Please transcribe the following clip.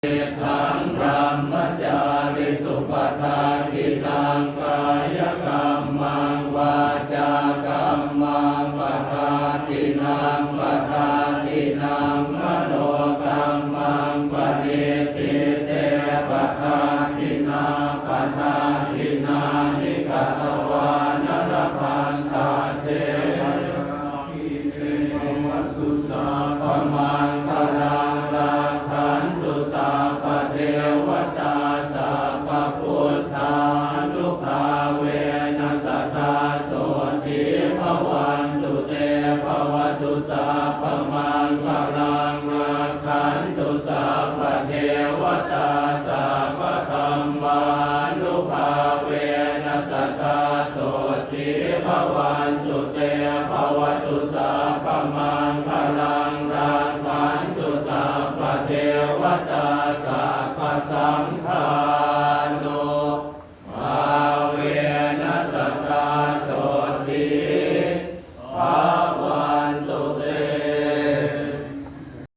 ทังพรหมจาริสุปทาทินังกายกรรมังวาจากรรมังปทาทินังปทาทินังมโนกรรมังปฏิทิเตปทาทินาปทาทินานิกัตวานรพันตาเทวัตุสาปมังคลังราคันตุสาปเทวตาสาปพุทธานุภาเวนัสทธาโสทิภวันตุเตภวตุสาปมังคลังราคันตุสาปเทวตาสาปธัมมานุภาเวนัสทธาโสทิภวันตุเตภวตุสาปมังคลังราคันตุสาปเทวตาสาปสังฆา